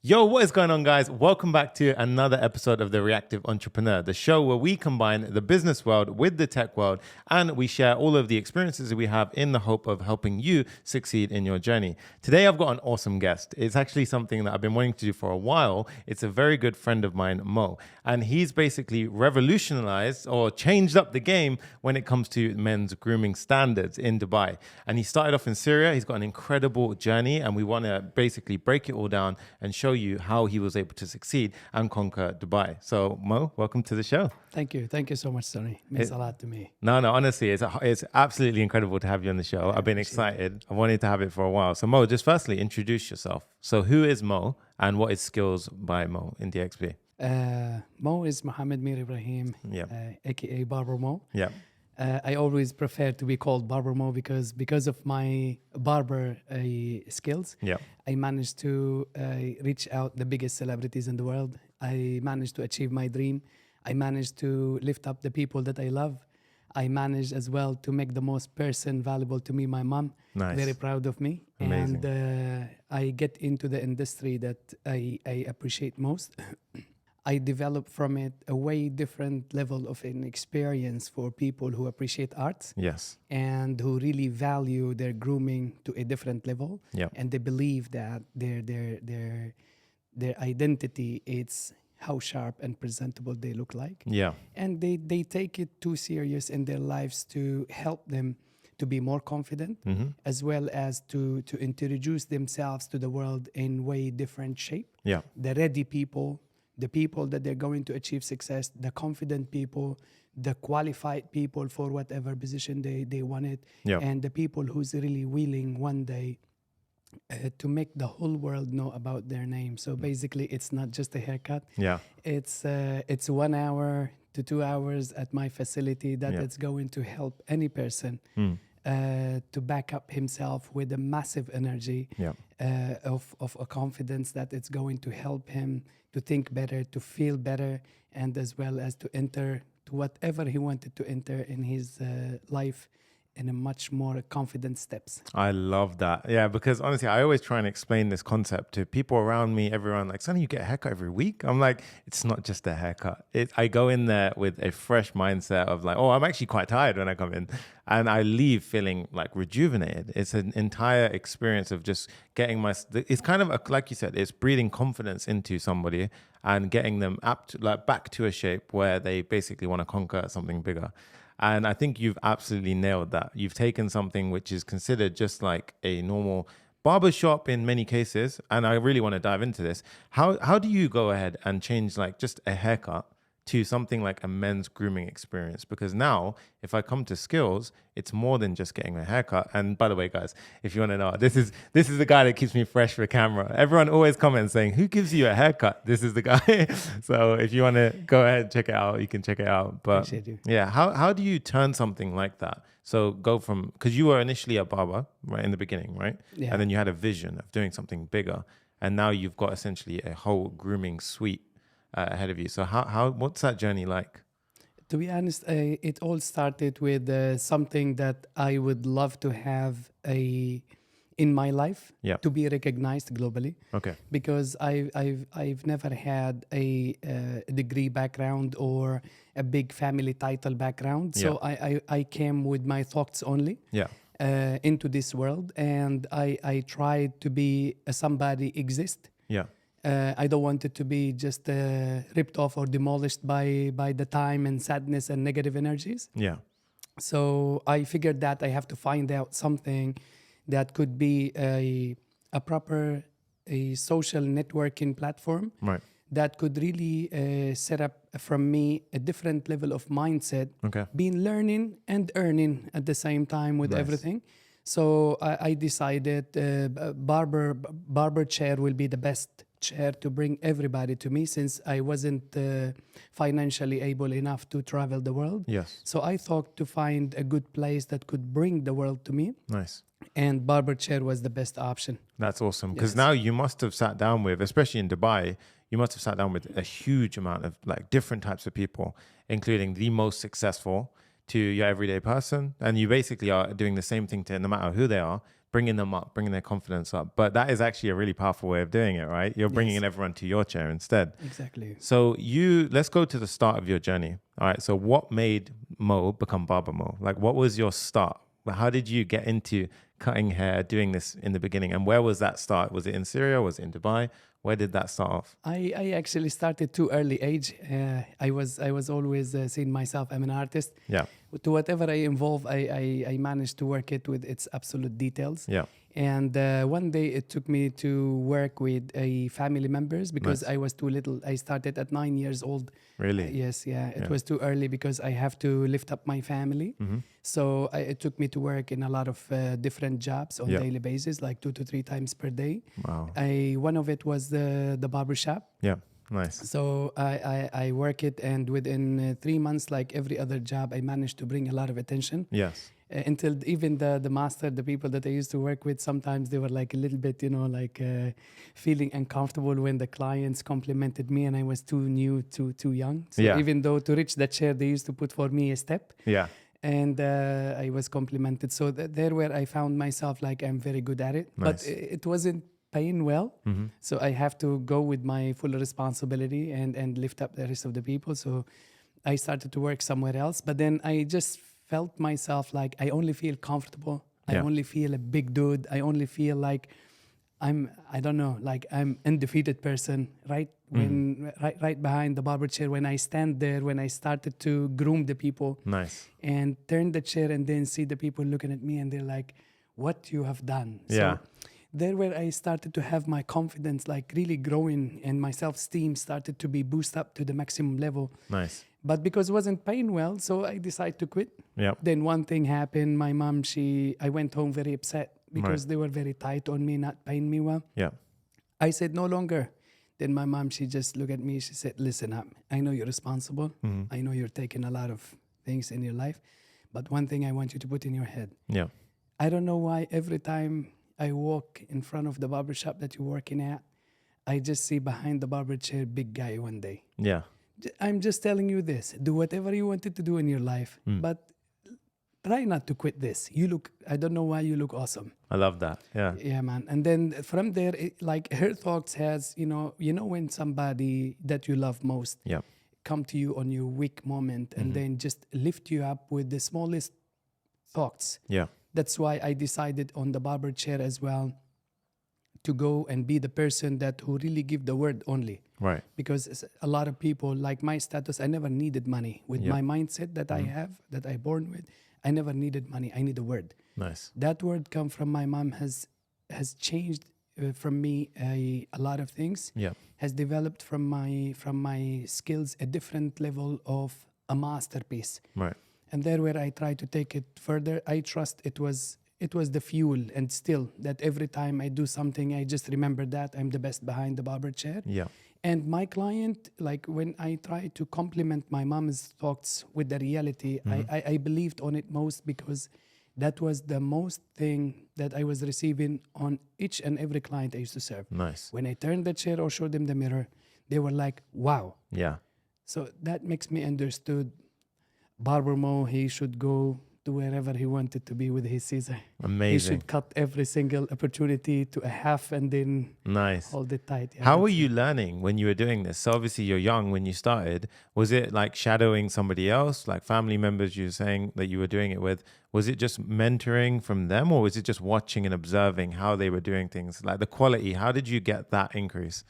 Yo, what is going on, guys? Welcome back to another episode of The Reactive Entrepreneur, the show where we combine the business world with the tech world and we share all of the experiences that we have in the hope of helping you succeed in your journey. Today, I've got an awesome guest. It's actually something that I've been wanting to do for a while. It's a very good friend of mine, Mo, and he's basically revolutionized or changed up the game when it comes to men's grooming standards in Dubai. And he started off in Syria. He's got an incredible journey, and we want to basically break it all down and show you how he was able to succeed and conquer Dubai. So Mo, welcome to the show. Thank you so much, Sonny. Means a lot to me. No, honestly, it's absolutely incredible to have you on the show. I've been excited. I wanted to have it for a while. So Mo, just firstly, introduce yourself. So who is Mo and what is Skills by Mo in DXB? Mo is Mohammed Mir Ibrahim, aka Barber Mo. Yeah. I always prefer to be called Barber Mo because of my barber skills. Yeah. I managed to reach out the biggest celebrities in the world. I managed to achieve my dream. I managed to lift up the people that I love. I managed as well to make the most person valuable to me, my mom. Nice. Very proud of me. Amazing. And I get into the industry that I appreciate most. I developed from it a way different level of an experience for people who appreciate arts. Yes. And who really value their grooming to a different level. Yeah. And they believe that their identity is how sharp and presentable they look like. Yeah. And they take it too serious in their lives to help them to be more confident, as well as to introduce themselves to the world in way different shape. Yeah. The ready people, the people that they're going to achieve success, the confident people, the qualified people for whatever position they wanted, and the people who's really willing one day to make the whole world know about their name. So basically, it's not just a haircut. Yeah. It's 1 hour to 2 hours at my facility that it's going to help any person to back up himself with a massive energy of a confidence that it's going to help him to think better, to feel better, and as well as to enter to whatever he wanted to enter in his life in a much more confident steps. I love that. Yeah, because honestly, I always try and explain this concept to people around me, everyone like, Sonny, you get a haircut every week? I'm like, it's not just a haircut. I go in there with a fresh mindset of like, oh, I'm actually quite tired when I come in. And I leave feeling like rejuvenated. It's an entire experience of just getting it's kind of like you said, it's breathing confidence into somebody and getting them back to a shape where they basically want to conquer something bigger. And I think you've absolutely nailed that. You've taken something which is considered just like a normal barbershop in many cases. And I really want to dive into this. How do you go ahead and change like just a haircut to something like a men's grooming experience? Because now if I come to Skills, it's more than just getting a haircut. And by the way, guys, if you want to know, this is the guy that keeps me fresh for camera. Everyone always comments saying, who gives you a haircut? This is the guy. So if you want to go ahead and check it out, you can check it out. But yeah, how do you turn something like that? So go from, because you were initially a barber right in the beginning, right? Yeah. And then you had a vision of doing something bigger. And now you've got essentially a whole grooming suite ahead of you. So what's that journey like? To be honest, it all started with something that I would love to have in my life to be recognized globally. Okay. Because I've never had a degree background or a big family title background. So I came with my thoughts only. Yeah. Into this world, and I tried to be somebody exist. Yeah. I don't want it to be just ripped off or demolished by the time and sadness and negative energies. Yeah. So I figured that I have to find out something that could be a proper social networking platform. Right. That could really set up from me a different level of mindset. Okay. Being learning and earning at the same time with everything. So I decided barber chair will be the best chair to bring everybody to me, since I wasn't financially able enough to travel the world. Yes. So I thought to find a good place that could bring the world to me. Nice. And barber chair was the best option. That's awesome. Because now you must have sat down with, especially in Dubai, you must have sat down with a huge amount of like different types of people, including the most successful to your everyday person. And you basically are doing the same thing to, no matter who they are, bringing them up, bringing their confidence up. But that is actually a really powerful way of doing it, right? You're bringing in everyone to your chair instead. Exactly. So let's go to the start of your journey. All right. So what made Mo become Barber Mo? Like, what was your start? How did you get into cutting hair, doing this in the beginning? And where was that start? Was it in Syria? Was it in Dubai? Where did that start off? I actually started too early age. I was always seeing myself, I'm an artist. Yeah. To whatever I involve, I managed to work it with its absolute details. Yeah. And one day it took me to work with a family members because I was too little. I started at 9 years old. Really? Yes, yeah. It was too early because I have to lift up my family. So it took me to work in a lot of different jobs on daily basis, like 2 to 3 times per day. Wow. One of it was the barber shop. Yeah. Nice. So I work it, and within 3 months, like every other job, I managed to bring a lot of attention. Yes. Until even the master, the people that I used to work with, sometimes they were like a little bit, feeling uncomfortable when the clients complimented me and I was too new, too young. So even though to reach that chair, they used to put for me a step. Yeah. And I was complimented. So there where I found myself like I'm very good at it. Nice. But it wasn't paying well. So I have to go with my full responsibility and lift up the rest of the people. So I started to work somewhere else. But then I just felt myself like I only feel comfortable. I only feel a big dude. I only feel like I'm undefeated person, right? Right behind the barber chair, when I stand there, when I started to groom the people. Nice. And turn the chair and then see the people looking at me and they're like, what you have done. Yeah. So there where I started to have my confidence like really growing and my self-esteem started to be boosted up to the maximum level. Nice. But because it wasn't paying well, so I decided to quit. Yeah. Then one thing happened. My mom, I went home very upset because they were very tight on me, not paying me well. Yeah. I said, no longer. Then my mom, she just looked at me. She said, listen up. I know you're responsible. I know you're taking a lot of things in your life. But one thing I want you to put in your head. Yeah. I don't know why every time I walk in front of the barber shop that you're working at, I just see behind the barber chair, big guy one day. Yeah. I'm just telling you this. Do whatever you wanted to do in your life, but try not to quit this. I don't know why you look awesome. I love that. Yeah. Yeah, man. And then from there, like her thoughts has, when somebody that you love most come to you on your weak moment and then just lift you up with the smallest thoughts. Yeah. That's why I decided on the barber chair as well to go and be the person who really give the word only. Right. Because a lot of people, like my status, I never needed money. With my mindset that I have, that I born with, I never needed money. I need a word. Nice. That word come from my mom has changed from me a lot of things. Yeah. Has developed from my skills a different level of a masterpiece. Right. And there where I try to take it further, I trust it was the fuel, and still that every time I do something, I just remember that I'm the best behind the barber chair. Yeah. And my client, like when I try to complement my mom's thoughts with the reality, I believed on it most because that was the most thing that I was receiving on each and every client I used to serve. Nice. When I turned the chair or showed them the mirror, they were like, wow. Yeah. So that makes me understood Barber Mo, he should go to wherever he wanted to be with his Caesar. Amazing. He should cut every single opportunity to a half and then hold it tight. Yeah, how were you learning when you were doing this? So obviously you're young when you started. Was it like shadowing somebody else, like family members you were saying that you were doing it with? Was it just mentoring from them, or was it just watching and observing how they were doing things? Like the quality, how did you get that increase?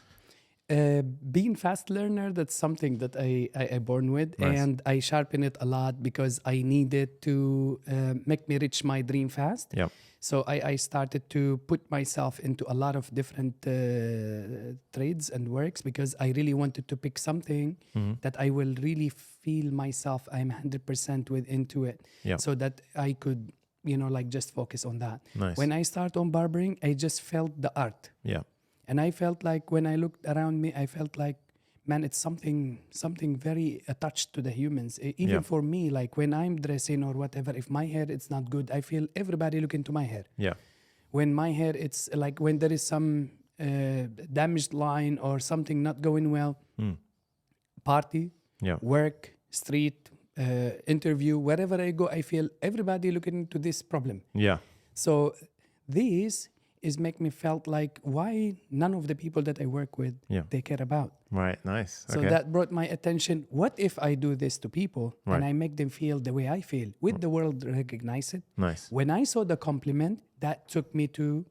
Being fast learner, that's something that I born with. Nice. And I sharpen it a lot because I needed to make me reach my dream fast. Yep. So I started to put myself into a lot of different trades and works because I really wanted to pick something that I will really feel myself I'm 100% into it. Yep. So that I could, just focus on that. Nice. When I start on barbering, I just felt the art. Yeah. And I felt like when I looked around me, I felt like, man, it's something very attached to the humans. Even for me, like when I'm dressing or whatever, if my hair it's not good, I feel everybody look into my hair. Yeah. When my hair, it's like when there is some damaged line or something not going well, party, work, street, interview, wherever I go, I feel everybody looking into this problem. Yeah. So This is make me felt like why none of the people that I work with they care about. Right, nice. So that brought my attention. What if I do this to people and I make them feel the way I feel? Would the world recognize it? Nice. When I saw the compliment, that took me to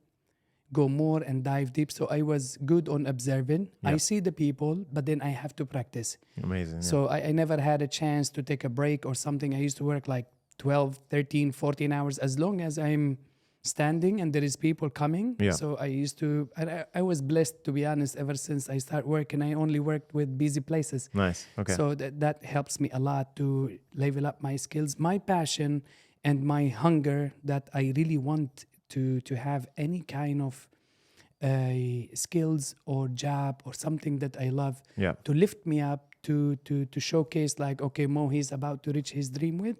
go more and dive deep. So I was good on observing. I see the people, but then I have to practice. Amazing. So I never had a chance to take a break or something. I used to work like 12, 13, 14 hours as long as I'm standing and there is people coming. So I used to, I was blessed, to be honest, ever since I started working. I only worked with busy places. Nice. Okay. So that helps me a lot to level up my skills, my passion and my hunger that I really want to have any kind of skills or job or something that I love to lift me up, to showcase like, okay, Mo, he's about to reach his dream with.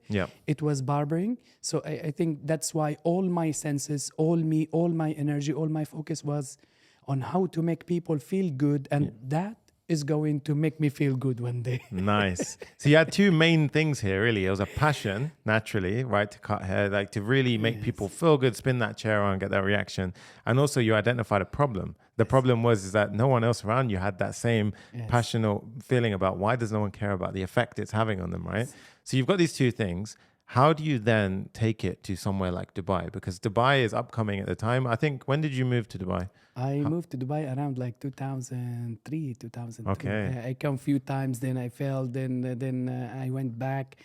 It was barbering. So I think that's why all my senses, all my energy, all my focus was on how to make people feel good. And that is going to make me feel good one day. Nice. So you had two main things here, really. It was a passion, naturally, right, to cut hair, like to really make people feel good, spin that chair on, get that reaction. And also you identified a problem. The problem is that no one else around you had that same passionate feeling about why does no one care about the effect it's having on them, right? So you've got these two things. How do you then take it to somewhere like Dubai? Because Dubai is upcoming at the time. I think, when did you move to Dubai? I moved to Dubai around like 2003, 2002. Okay. I come a few times, then I failed, then I went back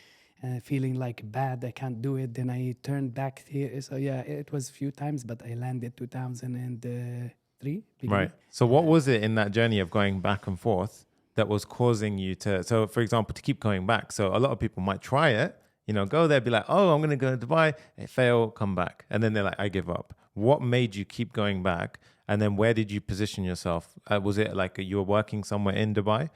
feeling like bad, I can't do it. Then I turned back here. So yeah, it was a few times, but I landed 2003. Right. So what was it in that journey of going back and forth that was causing you to, so for example, to keep going back? So a lot of people might try it, you know, go there, be like, oh, I'm going to go to Dubai, fail, come back. And then they're like, I give up. What made you keep going back? And then where did you position yourself? Was it like you were working somewhere in Dubai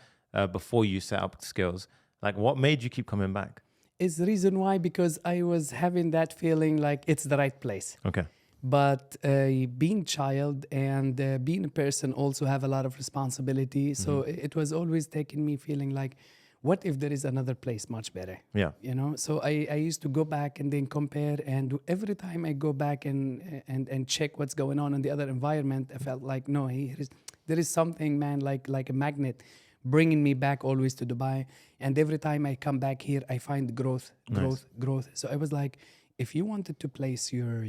before you set up skills? Like what made you keep coming back? It's the reason why, because I was having that feeling like it's the right place. Okay. But being child and being a person also have a lot of responsibility. So it was always taking me feeling like, what if there is another place much better? Yeah. You know, so I used to go back and then compare. And every time I go back and check what's going on in the other environment, I felt like, no, there is something, man, like a magnet bringing me back always to Dubai. And every time I come back here, I find growth. So I was like, if you wanted to place your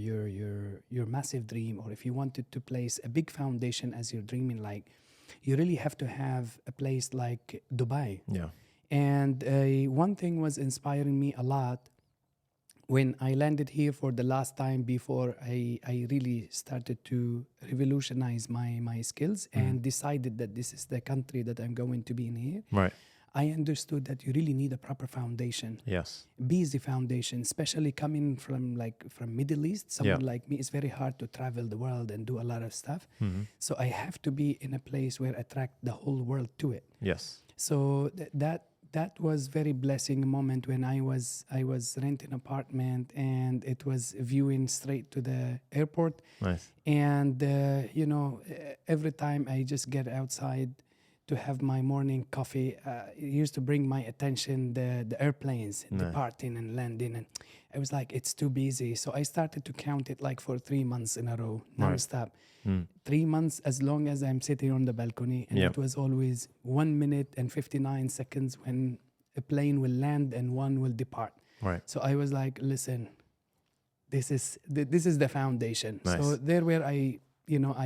massive dream, or if you wanted to place a big foundation as you're dreaming, like, you really have to have a place like Dubai. Yeah. And one thing was inspiring me a lot when I landed here for the last time before I really started to revolutionize my skills and decided that this is the country that I'm going to be in here. Right. I understood that you really need a proper foundation. Yes. Busy foundation, especially coming from Middle East. Someone like me, it's very hard to travel the world and do a lot of stuff. So I have to be in a place where I attract the whole world to it. Yes. So that was very blessing moment when I was renting apartment and it was viewing straight to the airport. Nice. And you know, every time I just get outside to have my morning coffee, it used to bring my attention the airplanes departing and landing, and I was like, it's too busy. So I started to count it like for 3 months in a row, non-stop. 3 months as long as I'm sitting on the balcony, and it was always 1 minute and 59 seconds when a plane will land and one will depart. Right. So I was like, listen, this is the foundation. Nice. So there where I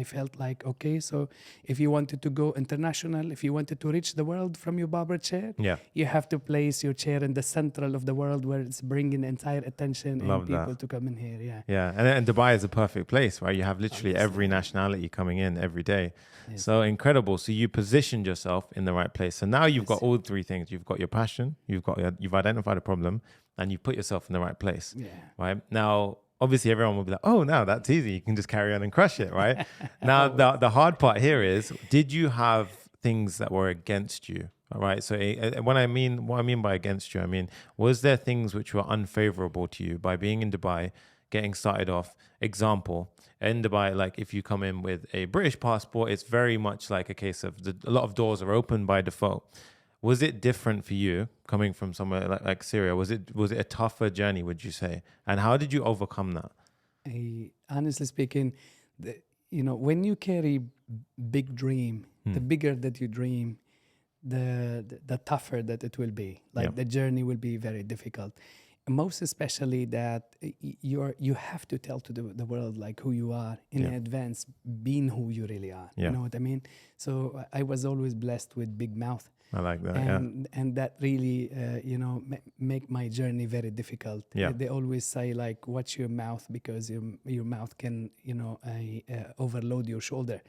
felt like, okay, so if you wanted to go international, if you wanted to reach the world from your barber chair, you have to place your chair in the central of the world where it's bringing entire attention and people to come in here. Yeah. And Dubai is a perfect place, right? You have literally every nationality coming in every day. Yes. So incredible. So you positioned yourself in the right place. So now you've got all three things. You've got your passion, you've identified a problem, and you put yourself in the right place. Yeah. Right? Now, obviously, everyone will be like, oh, no, that's easy. You can just carry on and crush it, right? Now, the hard part here is, did you have things that were against you? All right. So what I mean by against you, I mean, was there things which were unfavorable to you by being in Dubai, getting started off? Example, in Dubai, like if you come in with a British passport, it's very much like a case of a lot of doors are open by default. Was it different for you coming from somewhere like Syria? Was it a tougher journey, would you say? And how did you overcome that? honestly speaking, when you carry big dream, the bigger that you dream, the tougher that it will be. Like the journey will be very difficult. Most especially that you have to tell to the world like who you are in advance, being who you really are. You know what I mean? So I was always blessed with big mouth. I like that. And that really, make my journey very difficult. They always say like, watch your mouth because your mouth can, overload your shoulder.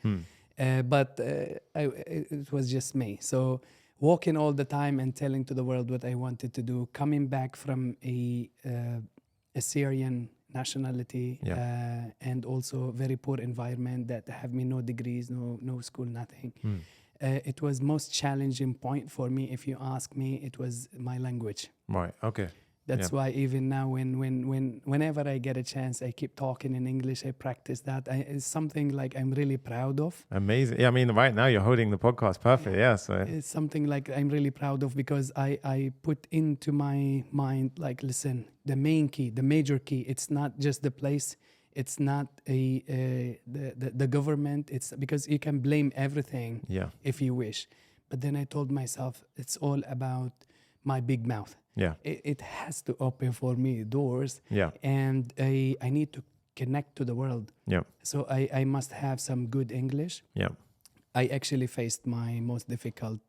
But it was just me. So walking all the time and telling to the world what I wanted to do, coming back from a Syrian nationality and also very poor environment that have me no degrees, no school, nothing. It was most challenging point for me. If you ask me, it was my language. Right. Okay. That's why even now, whenever I get a chance, I keep talking in English. I practice that. It's something like I'm really proud of. Amazing. Yeah, I mean, right now you're holding the podcast perfect. Yeah. So it's something like I'm really proud of because I put into my mind like, listen, the main key, the major key. It's not just the place. It's not the government. It's because you can blame everything if you wish. But then I told myself, it's all about my big mouth. Yeah. It has to open for me doors. Yeah. And I need to connect to the world. Yeah. So I must have some good English. Yeah. I actually faced my most difficult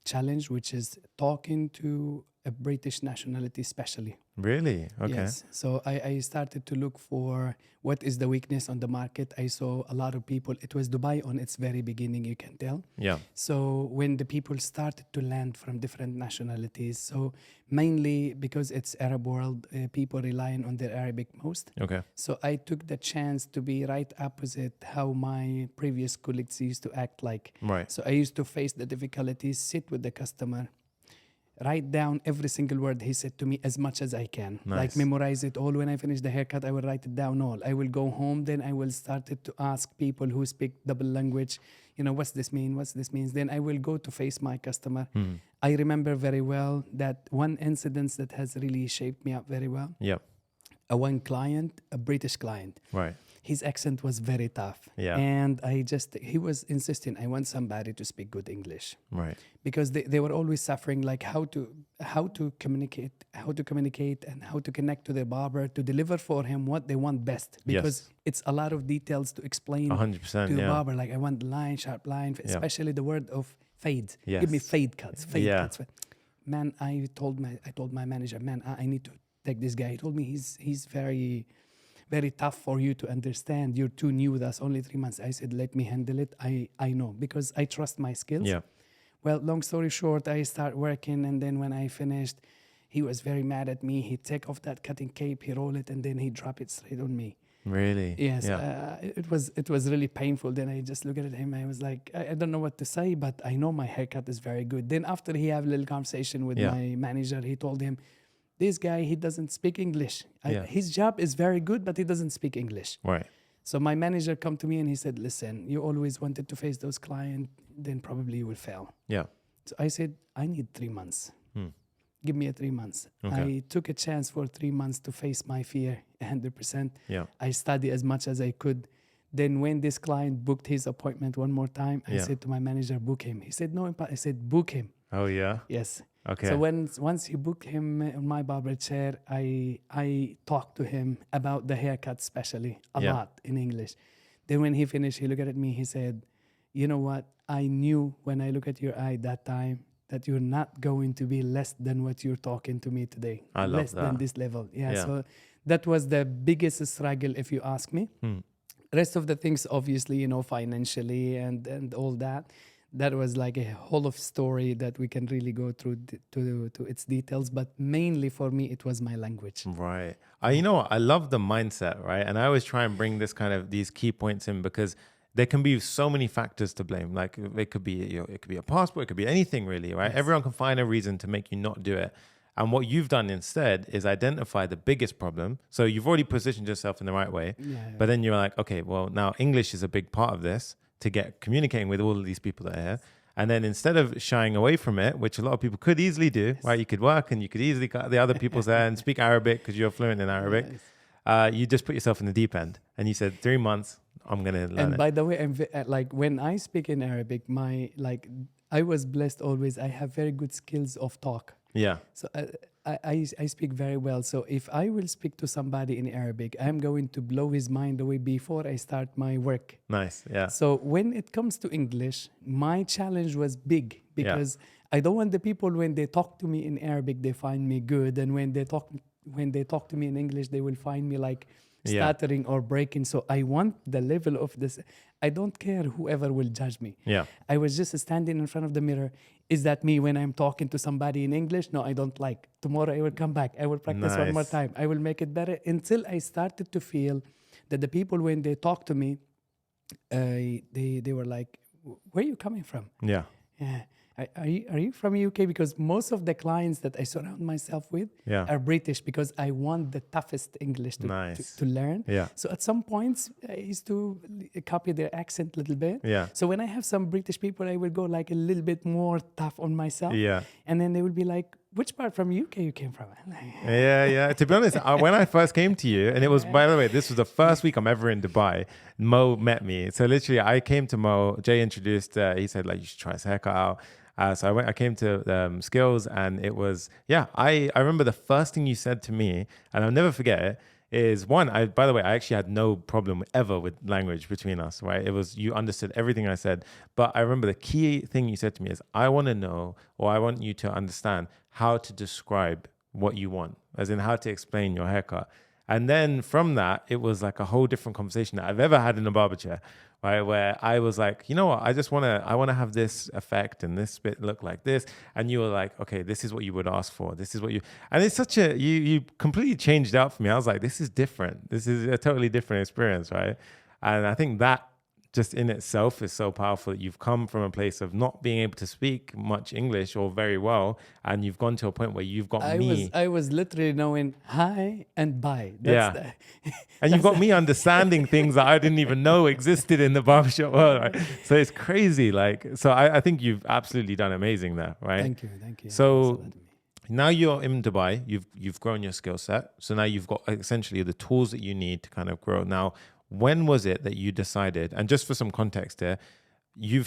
challenge, which is talking to a British nationality especially. Really? Okay. Yes. So I started to look for what is the weakness on the market. I saw a lot of people. It was Dubai on its very beginning, you can tell. Yeah. So when the people started to land from different nationalities, so mainly because it's Arab world, people relying on their Arabic most. Okay. So I took the chance to be right opposite how my previous colleagues used to act like. Right. So I used to face the difficulties, sit with the customer, write down every single word he said to me as much as I can. Nice. Like memorize it all. When I finish the haircut, I will write it down all. I will go home, then I will start to ask people who speak double language, what's this mean? What's this means? Then I will go to face my customer. I remember very well that one incident that has really shaped me up very well. Yeah. One client, a British client. Right. His accent was very tough. Yeah. And he was insisting, I want somebody to speak good English. Right. Because they were always suffering like how to communicate and how to connect to the barber to deliver for him what they want best. Because it's a lot of details to explain 100%, to the barber. Like I want line, sharp line, especially the word of fade. Yes. Give me fade cuts, cuts. Man, I told my manager, man, I need to take this guy. He told me he's very, very tough for you to understand. You're too new with us, only 3 months. I said, let me handle it. I know because I trust my skills. Yeah. Well, long story short, I start working, and then when I finished, he was very mad at me. He take off that cutting cape, he roll it, and then he drop it straight on me. Really? Yes. It was really painful. Then I just looked at him. I was like, I don't know what to say, but I know my haircut is very good. Then after he had a little conversation with my manager, he told him, this guy, he doesn't speak English. His job is very good, but he doesn't speak English. Right. So my manager come to me and he said, listen, you always wanted to face those clients, then probably you will fail. Yeah. So I said, I need 3 months. Give me 3 months. Okay. I took a chance for 3 months to face my fear 100%. Yeah. I studied as much as I could. Then when this client booked his appointment one more time, I said to my manager, book him. He said, no, I said, book him. Oh, yeah? Yes. Okay. So once he booked him on my barber chair, I talked to him about the haircut especially a lot in English. Then when he finished, he looked at me, he said, you know what? I knew when I look at your eye that time that you're not going to be less than what you're talking to me today. I love less that. than this level. Yeah. So that was the biggest struggle, if you ask me. Rest of the things, obviously, financially and all that. That was like a whole of story that we can really go through to its details. But mainly for me, it was my language. Right. I love the mindset, right? And I always try and bring these key points in because there can be so many factors to blame. Like it could be, it could be a passport, it could be anything really, right? Yes. Everyone can find a reason to make you not do it. And what you've done instead is identify the biggest problem. So you've already positioned yourself in the right way. But then you're like, okay, well, now English is a big part of this to get communicating with all of these people that are here. And then instead of shying away from it, which a lot of people could easily do, right? You could work and you could easily cut the other people's hair and speak Arabic because you're fluent in Arabic. you just put yourself in the deep end and you said 3 months, I'm going to learn And it. by the way, like when I speak in Arabic, I was blessed always. I have very good skills of talk. Yeah. So I speak very well. So if I will speak to somebody in Arabic, I'm going to blow his mind away before I start my work. Nice. Yeah. So when it comes to English, my challenge was big because I don't want the people when they talk to me in Arabic, they find me good, and when they talk to me in English, they will find me like stuttering or breaking. So I want the level of this. I don't care whoever will judge me. Yeah. I was just standing in front of the mirror. Is that me when I'm talking to somebody in English? No, I don't like. Tomorrow I will come back. I will practice one more time. I will make it better until I started to feel that the people, when they talk to me, they were like, where are you coming from? Yeah. Yeah. Are you from UK? Because most of the clients that I surround myself with are British, because I want the toughest English to learn. Yeah. So at some points, I used to copy their accent a little bit. Yeah. So when I have some British people, I will go like a little bit more tough on myself. Yeah. And then they will be like, which part from UK you came from? Yeah. To be honest, when I first came to you, and it was, by the way, this was the first week I'm ever in Dubai, Mo met me. So literally I came to Mo, Jay introduced, he said like, you should try his haircut out. So I came to Skills, and it was, I remember the first thing you said to me, and I'll never forget it, is one, by the way, I actually had no problem ever with language between us, right? It was, you understood everything I said. But I remember the key thing you said to me is, I want to know, or I want you to understand how to describe what you want, as in how to explain your haircut. And then from that, it was like a whole different conversation that I've ever had in a barber chair, right? Where I was like, you know what? I want to have this effect and this bit look like this. And you were like, okay, this is what you would ask for. This is what and it's such you completely changed out for me. I was like, this is different. This is a totally different experience, right? And I think that just in itself is so powerful that you've come from a place of not being able to speak much English or very well, and you've gone to a point where you've got I was literally knowing hi and bye. And you've got me understanding things that I didn't even know existed in the barbershop world, right? So it's crazy. So I think you've absolutely done amazing there, right? Thank you. So now you're in Dubai, you've grown your skill set. So now you've got essentially the tools that you need to kind of grow. Now, when was it that you decided, and just for some context here, we'll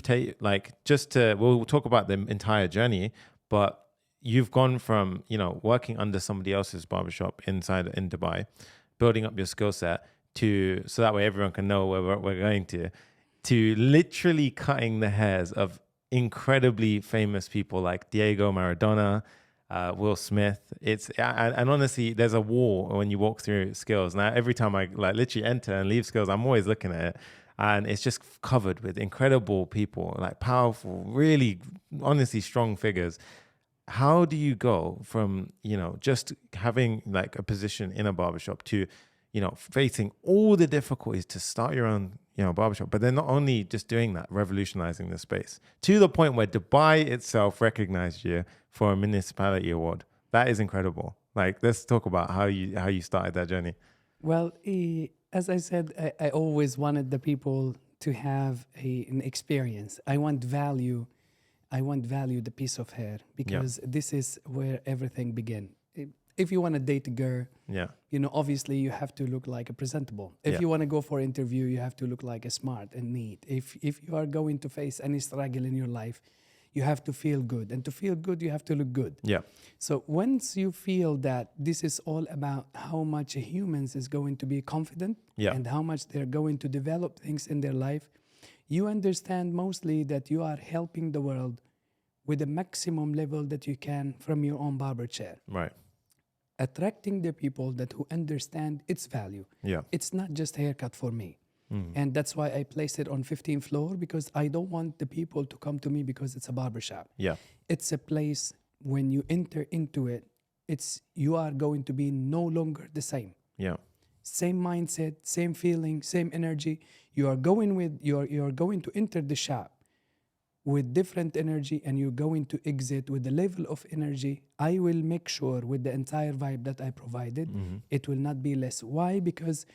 talk about the entire journey, but you've gone from, working under somebody else's barbershop in Dubai, building up your skill set so that way everyone can know where we're going to literally cutting the hairs of incredibly famous people like Diego Maradona, Will Smith. And honestly, there's a wall when you walk through Skills. Now, every time I literally enter and leave Skills, I'm always looking at it, and it's just covered with incredible people, like powerful, really, honestly, strong figures. How do you go from, just having like a position in a barbershop to, facing all the difficulties to start your own, barbershop, but then not only just doing that, revolutionizing the space to the point where Dubai itself recognized you for a municipality award. That is incredible. Like, let's talk about how you started that journey. Well, as I said, I always wanted the people to have an experience. I want value, the piece of hair, because this is where everything began. If you want to date a girl, obviously you have to look like a presentable. If you want to go for an interview, you have to look like a smart and neat. If you are going to face any struggle in your life, you have to feel good. And to feel good, you have to look good. Yeah. So once you feel that this is all about how much humans is going to be confident and how much they're going to develop things in their life, you understand mostly that you are helping the world with the maximum level that you can from your own barber chair. Right. Attracting the people who understand its value. Yeah. It's not just haircut for me. And that's why I placed it on 15th floor, because I don't want the people to come to me because it's a barbershop. Yeah. It's a place, when you enter into it, you are going to be no longer the same. Yeah. Same mindset, same feeling, same energy. You're going to enter the shop with different energy, and you're going to exit with the level of energy. I will make sure with the entire vibe that I provided, it will not be less. Why? Because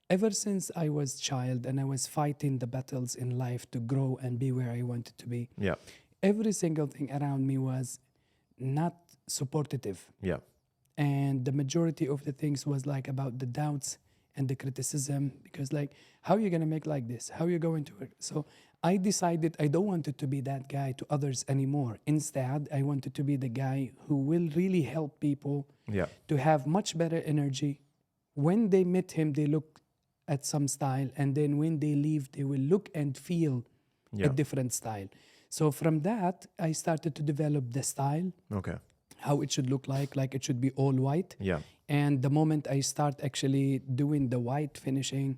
ever since I was a child and I was fighting the battles in life to grow and be where I wanted to be, every single thing around me was not supportive. Yeah. And the majority of the things was like about the doubts and the criticism, because like, how are you going to make like this? How are you going to work? So I decided I don't want to be that guy to others anymore. Instead, I wanted to be the guy who will really help people to have much better energy. When they meet him, they look at some style, and then when they leave, they will look and feel a different style. So from that, I started to develop the style, how it should look like it should be all white. And the moment I start actually doing the white finishing,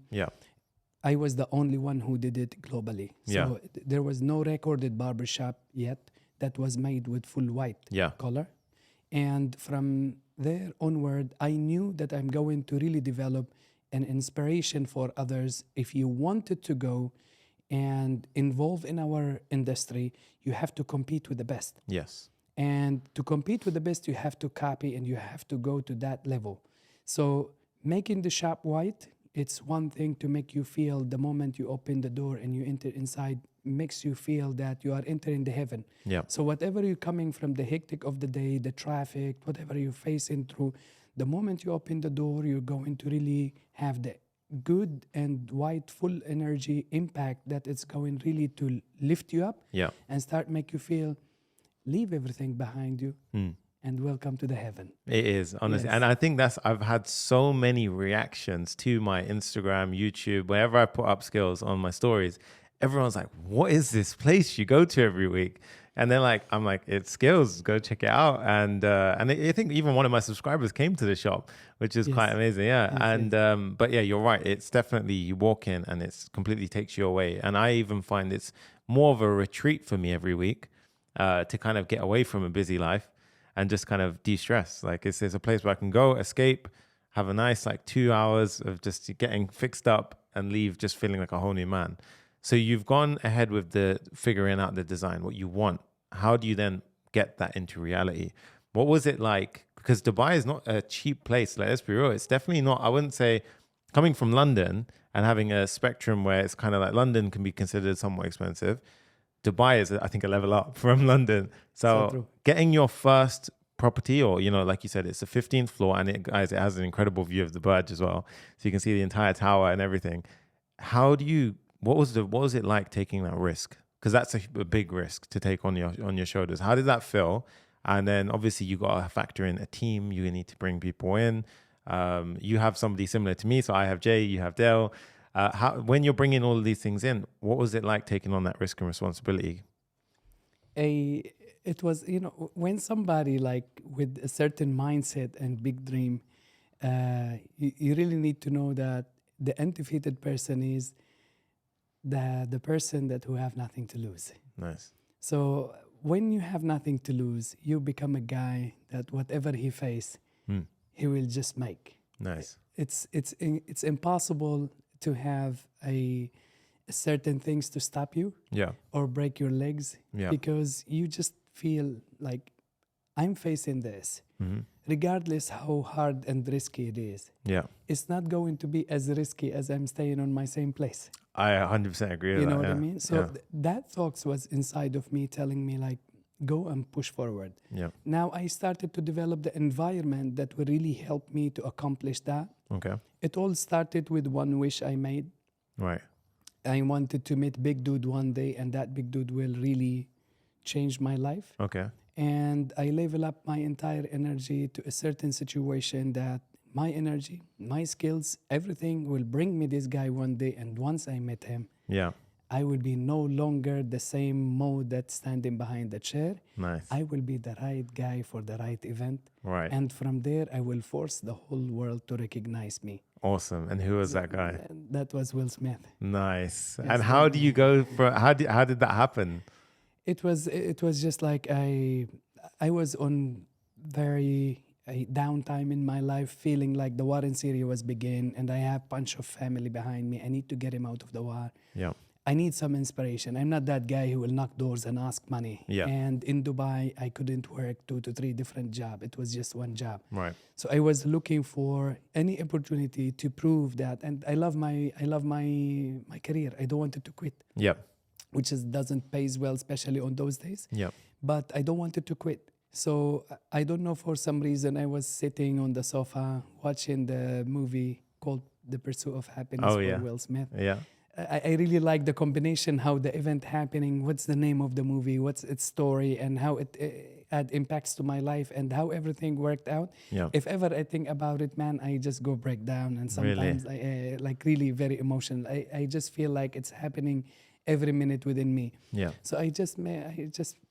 I was the only one who did it globally. So there was no recorded barbershop yet that was made with full white color. And from there onward, I knew that I'm going to really develop an inspiration for others. If you wanted to go and involve in our industry, you have to compete with the best. Yes. And to compete with the best, you have to copy and you have to go to that level. So making the shop white, it's one thing to make you feel the moment you open the door and you enter inside, makes you feel that you are entering the heaven. So whatever you're coming from the hectic of the day, the traffic, whatever you're facing through, the moment you open the door, you're going to really have the good and white full energy impact that it's going really to lift you up and start make you feel, leave everything behind you and welcome to the heaven. It is, honestly. And I think I've had so many reactions to my Instagram, YouTube, wherever I put up skills on my stories, everyone's like, what is this place you go to every week? And they're like, I'm like, it's skills, go check it out. And I think even one of my subscribers came to the shop, which is quite amazing. But yeah, you're right. It's definitely, you walk in and it's completely takes you away. And I even find it's more of a retreat for me every week to kind of get away from a busy life and just kind of de-stress. Like it's a place where I can go, escape, have a nice 2 hours of just getting fixed up and leave just feeling like a whole new man. So you've gone ahead with the figuring out the design, what you want. How do you then get that into reality? What was it like? Because Dubai is not a cheap place. Like, let's be real. It's definitely not, I wouldn't say, coming from London and having a spectrum where it's kind of like London can be considered somewhat expensive. Dubai is, I think, a level up from London. So getting your first property, or, like you said, it's the 15th floor, and it has an incredible view of the Burj as well. So you can see the entire tower and everything. What was it like taking that risk? Because that's a big risk to take on your shoulders. How did that feel? And then obviously you got to factor in a team. You need to bring people in. You have somebody similar to me. So I have Jay, you have Dale. When you're bringing all of these things in, what was it like taking on that risk and responsibility? It was, when somebody with a certain mindset and big dream, you really need to know that the undefeated person is the person who have nothing to lose. Nice. So when you have nothing to lose, you become a guy that whatever he face, he will just make. Nice. It's impossible to have a certain things to stop you or break your legs because you just feel like I'm facing this. Regardless how hard and risky it is. It's not going to be as risky as I'm staying on my same place. I 100% agree with that. You know what I mean? So that thought was inside of me telling me go and push forward. Now I started to develop the environment that will really help me to accomplish that. Okay. It all started with one wish I made. Right. I wanted to meet big dude one day, and that big dude will really change my life. Okay. And I level up my entire energy to a certain situation that my energy, my skills, everything will bring me this guy one day. And once I met him, I will be no longer the same mode that's standing behind the chair. Nice. I will be the right guy for the right event. Right. And from there, I will force the whole world to recognize me. Awesome. And who was that guy? That was Will Smith. Nice. Yes, and how do you go for, how did that happen? It was just like I was on very downtime in my life, feeling like the war in Syria was begin, and I have a bunch of family behind me. I need to get him out of the war. I need some inspiration. I'm not that guy who will knock doors and ask money. And in Dubai, I couldn't work 2 to 3 different jobs. It was just one job. Right. So I was looking for any opportunity to prove that. And I love my career. I don't want it to quit. Which doesn't pay well, especially on those days. But I don't want it to quit. So I don't know, for some reason, I was sitting on the sofa watching the movie called The Pursuit of Happiness for Will Smith. Yeah. I really like the combination, how the event happening, what's the name of the movie, what's its story, and how it had impacts to my life, and how everything worked out. Yeah. If ever I think about it, man, I just go break down, and sometimes I like really very emotional. I just feel like it's happening every minute within me. Yeah. So I just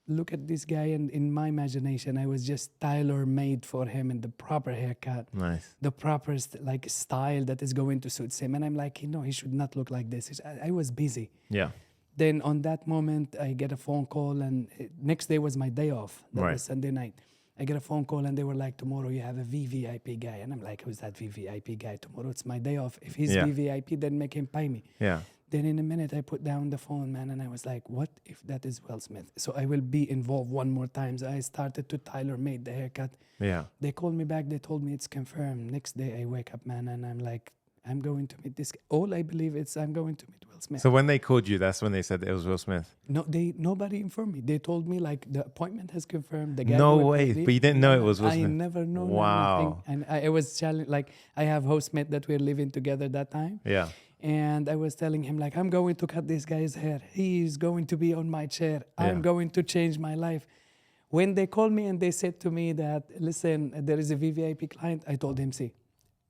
look at this guy, and in my imagination, I was just tailor-made for him, and the proper haircut, Nice. the proper like style that is going to suit him. And I'm like, he should not look like this. I was busy. Yeah. Then on that moment, I get a phone call, and next day was my day off. That was Sunday night. I get a phone call, and they were like, tomorrow you have a VVIP guy. And I'm like, who's that VVIP guy? Tomorrow it's my day off. If he's VVIP, then make him pay me. Yeah. Then in a minute, I put down the phone, man, and I was like, what if that is Will Smith? So I will be involved one more time. So I started to tailor-made the haircut. Yeah. They called me back. They told me it's confirmed. Next day, I wake up, man, and I'm like, I'm going to meet this guy. All I believe is I'm going to meet Will Smith. So when they called you, that's when they said it was Will Smith? No, nobody informed me. They told me, like, the appointment has confirmed. The guy No way. But you didn't know it was Will Smith? I never know. Wow. And I was challenged. Like, I have housemate that we're living together that time. Yeah. And I was telling him, like, I'm going to cut this guy's hair. He's going to be on my chair. I'm going to change my life. When they called me and they said to me that, listen, there is a VVIP client, I told him, see,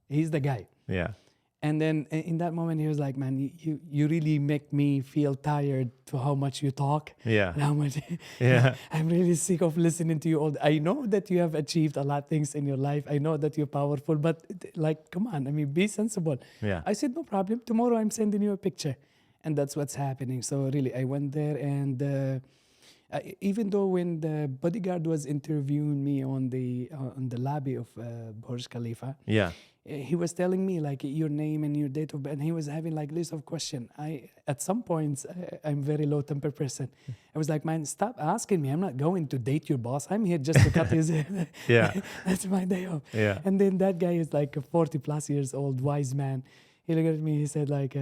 he's the guy. Yeah. And then in that moment, he was like, man, you really make me feel tired to how much you talk. Yeah. And how much I'm really sick of listening to you all. I know that you have achieved a lot of things in your life. I know that you're powerful, but like, come on, I mean, be sensible. Yeah. I said, no problem. Tomorrow I'm sending you a picture. And that's what's happening. So really, I went there, and even though when the bodyguard was interviewing me on the lobby of Burj Khalifa, he was telling me like your name and your date of birth, and he was having like list of questions. At some points I'm very low temper person. I was like, man, stop asking me. I'm not going to date your boss. I'm here just to cut his hair. Yeah. That's my day off. Yeah. And then that guy is like a 40 plus years old wise man. He looked at me. He said like,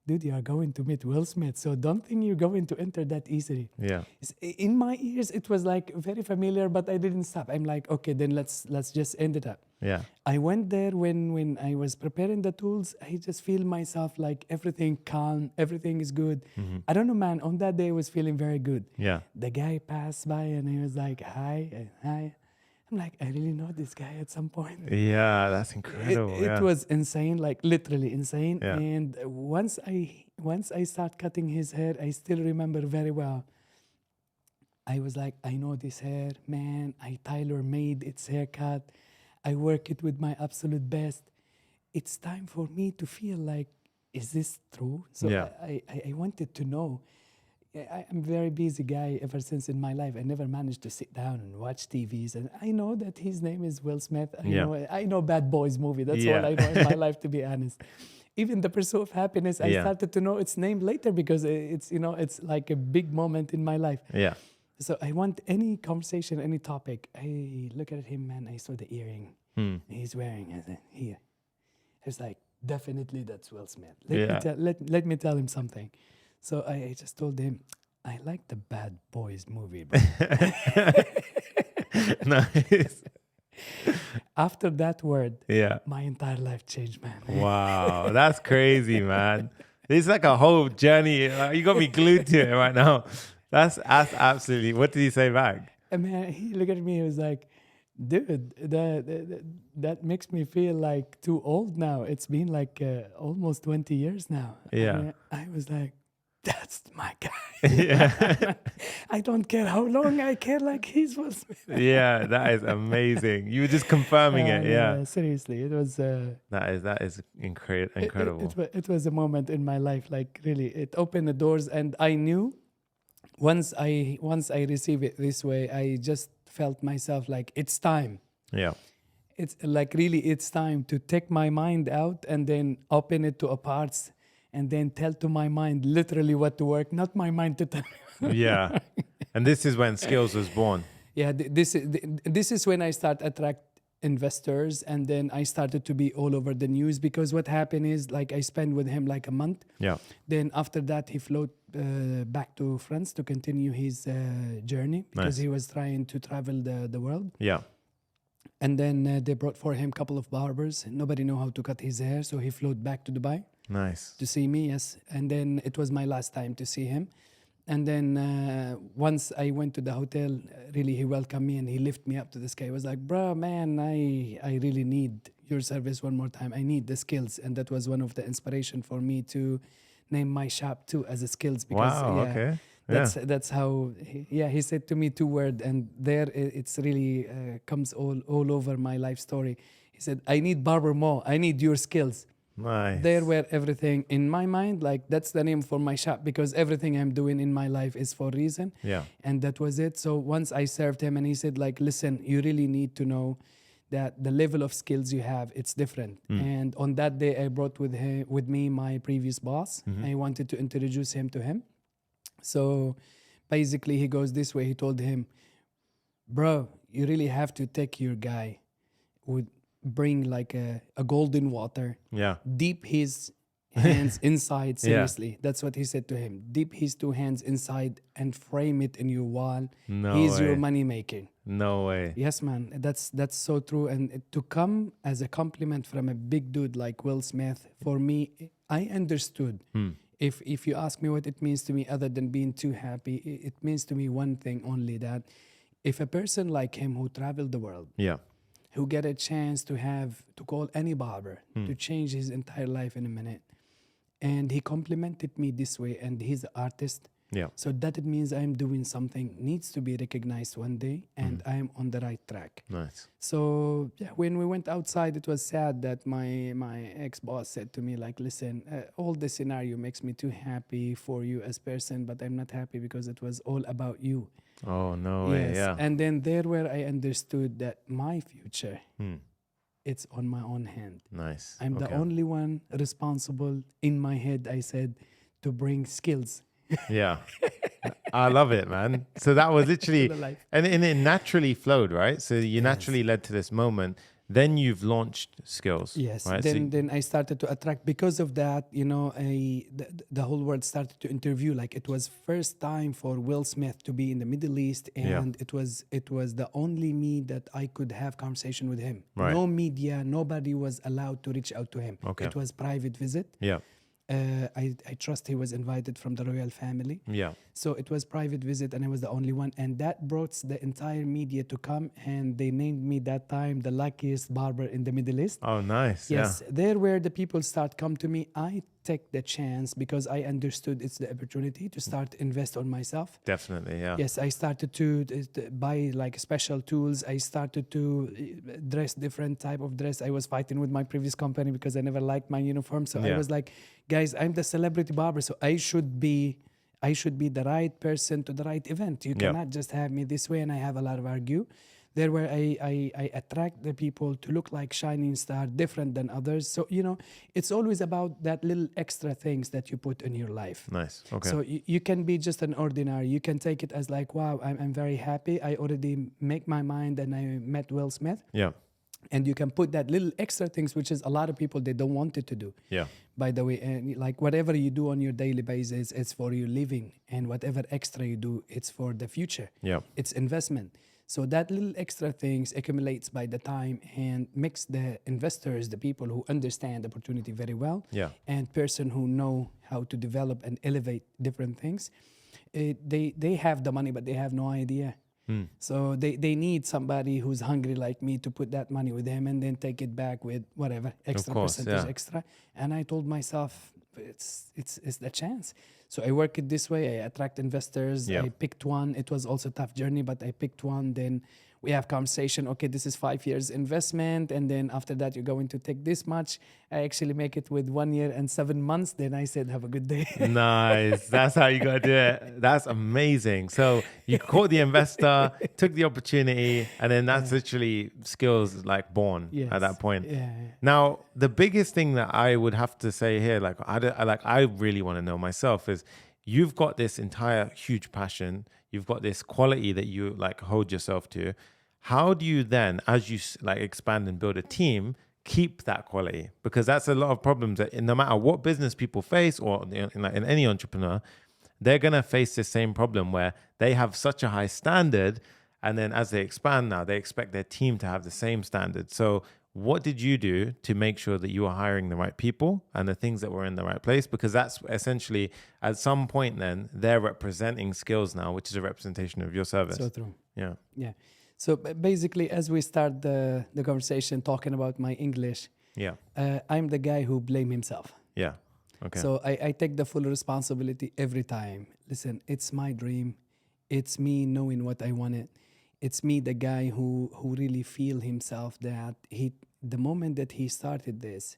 dude, you are going to meet Will Smith, so don't think you're going to enter that easily. Yeah. In my ears, it was like very familiar, but I didn't stop. I'm like, okay, then let's just end it up. Yeah. I went there when I was preparing the tools. I just feel myself like everything calm, everything is good. Mm-hmm. I don't know, man. On that day, I was feeling very good. Yeah. The guy passed by and he was like, hi, hi. I'm like, I really know this guy at some point. Yeah, that's incredible. It was insane, like literally insane. Yeah. And once I start cutting his hair, I still remember very well. I was like, I know this hair, man. I tailor-made its haircut. I work it with my absolute best. It's time for me to feel like, is this true? So I wanted to know. I'm a very busy guy ever since in my life. I never managed to sit down and watch TVs. And I know that his name is Will Smith. I know Bad Boys movie. That's all I know in my life, to be honest. Even The Pursuit of Happiness, I started to know its name later because it's like a big moment in my life. Yeah. So I want any conversation, any topic. I look at him, man. I saw the earring he's wearing. I said, here. I was like, definitely that's Will Smith. Let me tell him something. So I just told him, I like the Bad Boys movie, bro. Nice. After that word, my entire life changed, man. Wow, that's crazy, man. It's like a whole journey. You got me glued to it right now. That's absolutely. What did he say back? Man, he looked at me. He was like, dude, that makes me feel like too old now. It's been like almost 20 years now. Yeah. And I was like, that's my guy. Yeah. I don't care how long. I care like he's Will Smith. Yeah, that is amazing. You were just confirming it. Yeah. Seriously, it was. That is incredible. It was a moment in my life. Like really, it opened the doors, and I knew once I receive it this way, I just felt myself like it's time. Yeah. It's like really, it's time to take my mind out and then open it to a parts. And then tell to my mind literally what to work, not my mind to tell me. Yeah. And this is when Skills was born. Yeah, this is when I start attract investors, and then I started to be all over the news because what happened is like I spent with him like a month. Yeah. Then after that he flew back to France to continue his journey because he was trying to travel the world. Yeah. And then they brought for him a couple of barbers. Nobody knew how to cut his hair, so he flew back to Dubai. Nice. To see me, yes. And then it was my last time to see him. And then once I went to the hotel, really he welcomed me and he lifted me up to the sky. He was like, bro, man, I really need your service one more time. I need the skills. And that was one of the inspiration for me to name my shop too as a skills. Because, wow, okay. That's how, he said to me 2 words, and there it's really comes all over my life story. He said, I need Barber Mo. I need your skills. Nice. There were everything in my mind, like that's the name for my shop, because everything I'm doing in my life is for a reason. Yeah. And that was it. So once I served him and he said like, listen, you really need to know that the level of skills you have, it's different. And on that day, I brought with me my previous boss. I wanted to introduce him to him. So basically he goes this way. He told him, bro, you really have to take your guy with bring like a golden water, dip his hands inside, seriously. That's what he said to him. Dip his 2 hands inside and frame it in your wall. He's your money maker. No way. Yes, man. That's so true. And to come as a compliment from a big dude like Will Smith, for me, I understood. If you ask me what it means to me other than being too happy, it means to me one thing only, that if a person like him who traveled the world, who get a chance to call any barber, to change his entire life in a minute. And he complimented me this way, and he's an artist. So that it means I'm doing something needs to be recognized one day, and I'm on the right track. Nice. So when we went outside, it was sad that my ex-boss said to me like, listen, all this scenario makes me too happy for you as person, but I'm not happy because it was all about you. Oh, no way. Yeah. And then there where I understood that my future, it's on my own hand. Nice. I'm the only one responsible in my head, I said, to bring skills. Yeah. I love it, man. So that was literally, and it naturally flowed, right? So you naturally led to this moment. Then you've launched skills. Yes. Right? Then I started to attract, because of that, the whole world started to interview. Like it was first time for Will Smith to be in the Middle East, and it was the only me that I could have conversation with him. Right. No media, nobody was allowed to reach out to him. Okay. It was private visit. Yeah. I trust he was invited from the royal family. Yeah. So it was private visit, and I was the only one. And that brought the entire media to come, and they named me that time the luckiest barber in the Middle East. Oh, nice. Yes, there where the people start come to me. I take the chance because I understood it's the opportunity to start invest on myself. Definitely, yeah. Yes, I started to buy like special tools. I started to dress different type of dress. I was fighting with my previous company because I never liked my uniform. So I was like, guys, I'm the celebrity barber, so I should be the right person to the right event. You cannot just have me this way, and I have a lot of argue. There where I attract the people to look like shining star, different than others. So, it's always about that little extra things that you put in your life. Nice. Okay. So you can be just an ordinary. You can take it as like, wow, I'm very happy. I already make my mind and I met Will Smith. Yeah. And you can put that little extra things, which is a lot of people, they don't want it to do. Yeah. By the way, and like whatever you do on your daily basis, it's for your living. And whatever extra you do, it's for the future. Yeah. It's investment. So that little extra things accumulates by the time and makes the investors, the people who understand the opportunity very well, and person who know how to develop and elevate different things, they have the money, but they have no idea. So they need somebody who's hungry like me to put that money with them and then take it back with whatever extra percentage extra. And I told myself, it's the chance. So I work it this way. I attract investors. I picked one. It was also a tough journey, but I picked one. Then we have conversation. Okay, this is 5 years investment. And then after that, you're going to take this much. I actually make it with 1 year and 7 months. Then I said, have a good day. Nice. That's how you got to do it. That's amazing. So you caught the investor, took the opportunity, and then that's literally skills like born at that point. Now, the biggest thing that I would have to say here, I really want to know myself is you've got this entire huge passion. You've got this quality that you like hold yourself to. How do you then, as you like expand and build a team, keep that quality? Because that's a lot of problems that no matter what business people face or in any entrepreneur, they're going to face the same problem where they have such a high standard And then as they expand now, they expect their team to have the same standard. So what did you do to make sure that you are hiring the right people and the things that were in the right place? Because that's essentially, at some point then, they're representing skills now, which is a representation of your service. So true. Yeah. Yeah. So basically, as we start the conversation talking about my English, I'm the guy who blame himself. Yeah. Okay. So I take the full responsibility every time. Listen, it's my dream. It's me knowing what I wanted. It's me, the guy who really feel himself that the moment that he started this,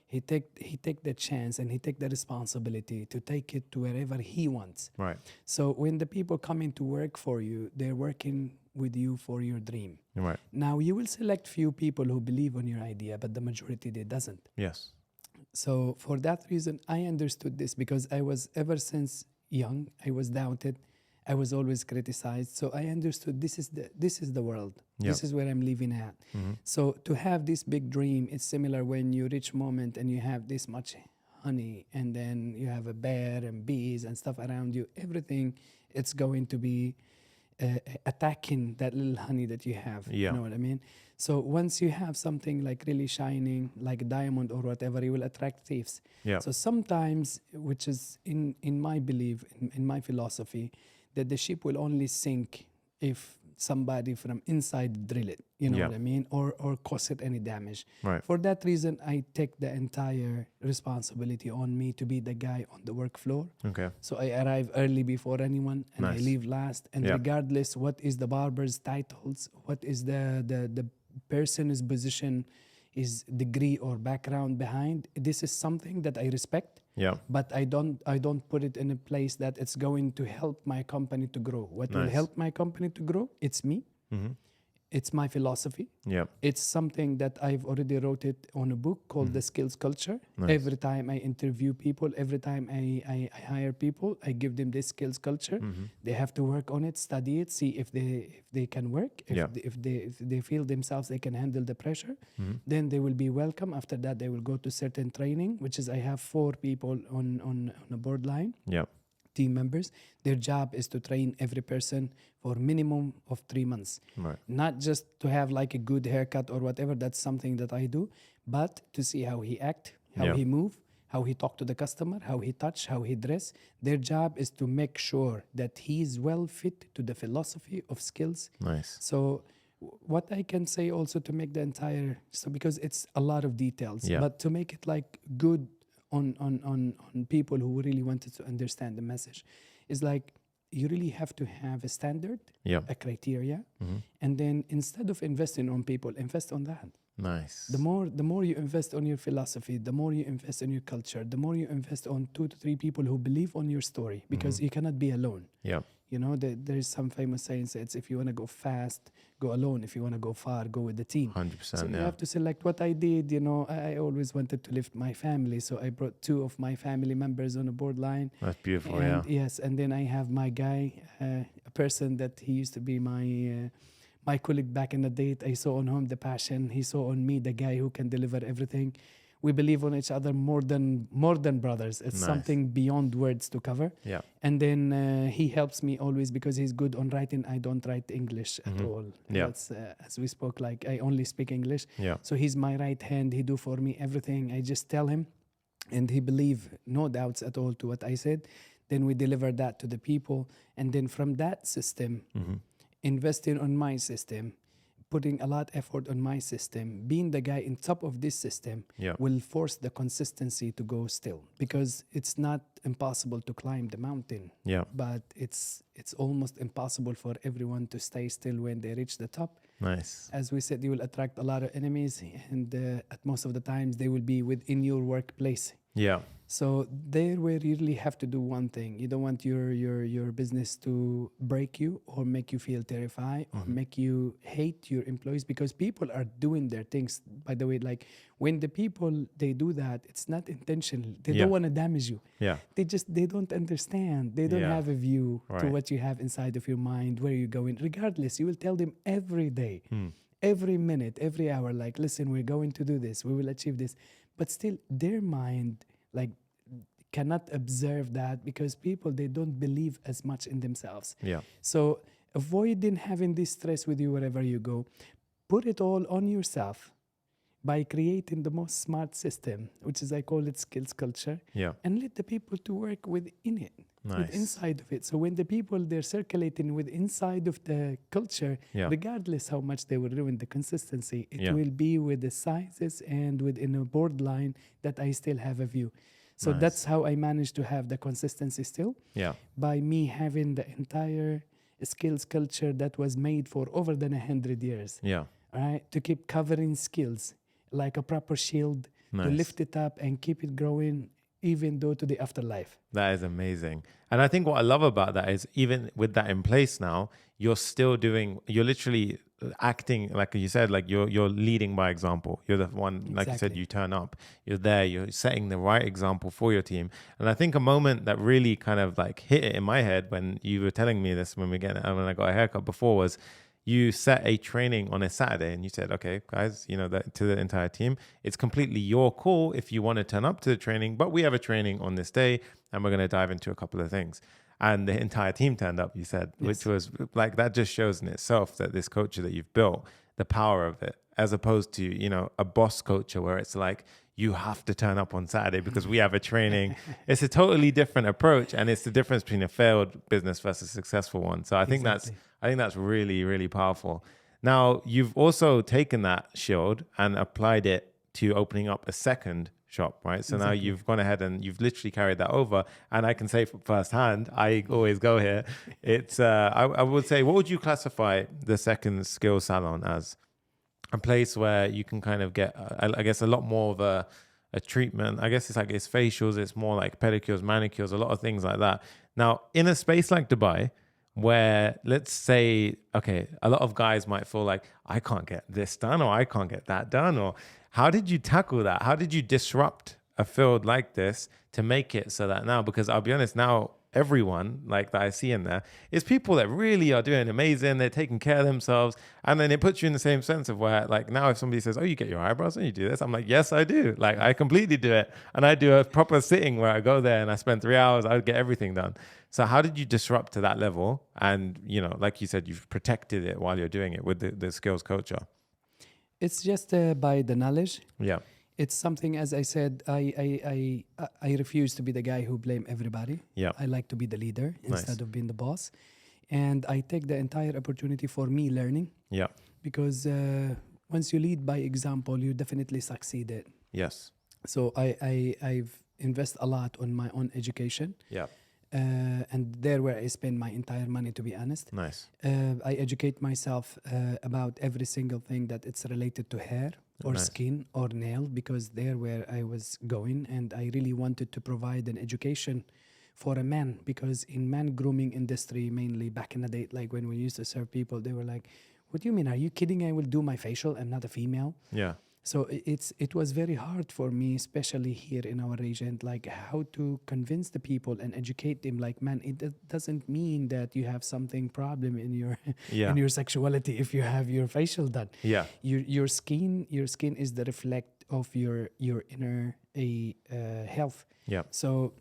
he take the chance and he take the responsibility to take it to wherever he wants. Right. So when the people come in to work for you, they're working with you for your dream. Right. Now you will select few people who believe on your idea, but the majority they doesn't. Yes. So for that reason, I understood this because I was ever since young, I was doubted. I was always criticized. So I understood this is the world. Yep. This is where I'm living at. Mm-hmm. So to have this big dream, it's similar when you reach moment and you have this much honey and then you have a bear and bees and stuff around you. Everything, it's going to be attacking that little honey that you have. Yeah. You know what I mean? So once you have something like really shining, like a diamond or whatever, you will attract thieves. Yeah. So sometimes, which is in my belief, in my philosophy, that the ship will only sink if somebody from inside drill it, you know what I mean, or cause it any damage. Right. For that reason, I take the entire responsibility on me to be the guy on the work floor. Okay. So I arrive early before anyone, and I leave last. And regardless what is the barber's titles, what is the person's position, his degree or background behind, this is something that I respect. Yeah. But I don't put it in a place that it's going to help my company to grow. What will help my company to grow? It's me. Mm-hmm. It's my philosophy. Yeah. It's something that I've already wrote it on a book called The Skills Culture. Nice. Every time I interview people, every time I hire people, I give them this skills culture. Mm-hmm. They have to work on it, study it, see if they can work. If they feel themselves they can handle the pressure, then they will be welcome. After that, they will go to certain training, which is I have 4 people on a board line. Yeah. Team members. Their job is to train every person for minimum of 3 months. Right. Not just to have like a good haircut or whatever, that's something that I do, but to see how he act, how he move, how he talk to the customer, how he touch, how he dress. Their job is to make sure that he's well fit to the philosophy of skills. Nice. So what I can say also to make the entire, so because it's a lot of details, but to make it like good on people who really wanted to understand the message is like you really have to have a standard, a criteria, and then instead of investing on people, invest on that. Nice. The more you invest on your philosophy, the more you invest on your culture, the more you invest on 2 to 3 people who believe on your story, because you cannot be alone. Yeah. You know, there's some famous saying says, if you want to go fast, go alone. If you want to go far, go with the team. 100%. So you have to select. What I did, you know, I always wanted to lift my family. So I brought 2 of my family members on a board line. That's beautiful, And yes, and then I have my guy, a person that he used to be my colleague back in the day. I saw on him the passion. He saw on me the guy who can deliver everything. We believe on each other more than brothers. It's something beyond words to cover. Yeah. And then he helps me always because he's good on writing. I don't write English at all. Yeah. That's, as we spoke, like I only speak English. Yeah. So he's my right hand. He do for me everything. I just tell him, and he believe, no doubts at all to what I said. Then we deliver that to the people. And then from that system, investing on my system, putting a lot of effort on my system, being the guy in top of this system will force the consistency to go still, because it's not impossible to climb the mountain, but it's almost impossible for everyone to stay still when they reach the top. Nice. As we said, you will attract a lot of enemies, and at most of the times they will be within your workplace. Yeah. So there where you really have to do one thing. You don't want your business to break you or make you feel terrified or make you hate your employees, because people are doing their things. By the way, like when the people, they do that, it's not intentional. They don't want to damage you. Yeah. They don't understand. They don't have a view to Right. what you have inside of your mind, where you're going. Regardless, you will tell them every day, every minute, every hour, like, listen, we're going to do this. We will achieve this. But still, their mind, like, cannot observe that, because people, they don't believe as much in themselves. Yeah. So avoiding having this stress with you wherever you go. Put it all on yourself by creating the most smart system, which is I call it skills culture, and let the people to work within it, with inside of it. So when the people they're circulating with inside of the culture, regardless how much they will ruin the consistency, it will be with the sizes and within a board line that I still have a view. So that's how I managed to have the consistency still. By me having the entire skills culture that was made for over than 100 years. Right? To keep covering skills like a proper shield, to lift it up and keep it growing even though to the afterlife. That is amazing. And I think what I love about that is even with that in place now, you're literally acting, like you said, like you're leading by example. You're the one, like you said, you turn up, you're there, you're setting the right example for your team. And I think a moment that really kind of like hit it in my head when you were telling me this when I got a haircut before was, you set a training on a Saturday and you said, okay, guys, to the entire team, it's completely your call if you want to turn up to the training, but we have a training on this day and we're going to dive into a couple of things. And the entire team turned up, you said, which was like, that just shows in itself that this culture that you've built, the power of it, as opposed to, a boss culture where it's like, you have to turn up on Saturday because we have a training. It's a totally different approach. And it's the difference between a failed business versus a successful one. So I think that's really, really powerful. Now, you've also taken that shield and applied it to opening up a second shop, right? So now you've gone ahead and you've literally carried that over. And I can say from firsthand, I always go here. It's, I would say, what would you classify the second skill salon as? A place where you can kind of get, I guess, a lot more of a treatment. I guess it's facials, it's more like pedicures, manicures, a lot of things like that. Now, in a space like Dubai, where let's say, okay, a lot of guys might feel like, I can't get this done or I can't get that done. Or how did you tackle that? How did you disrupt a field like this to make it so that now, because I'll be honest, now everyone like that I see in there is people that really are doing amazing. They're taking care of themselves. And then it puts you in the same sense of where, like, now if somebody says, oh, you get your eyebrows and you do this, I'm like, yes, I do. Like, I completely do it. And I do a proper sitting where I go there and I spend 3 hours, I would get everything done. So how did you disrupt to that level? And, like you said, you've protected it while you're doing it with the skills culture. It's just by the knowledge. Yeah. It's something, as I said, I refuse to be the guy who blame everybody. Yeah. I like to be the leader instead of being the boss. And I take the entire opportunity for me learning. Yeah. Because once you lead by example, you definitely succeeded. Yes. So I've invested a lot on my own education. Yeah. And there where I spend my entire money, to be honest. Nice. I educate myself about every single thing that it's related to hair or skin or nail, because there where I was going, and I really wanted to provide an education for a man, because in man grooming industry, mainly back in the day, like when we used to serve people, they were like, what do you mean? Are you kidding? I will do my facial. I'm not a female. Yeah. So it was very hard for me, especially here in our region, like how to convince the people and educate them. Like, man, it doesn't mean that you have something problem in your in your sexuality if you have your facial done. Yeah, your skin is the reflect of your inner health. Yeah. So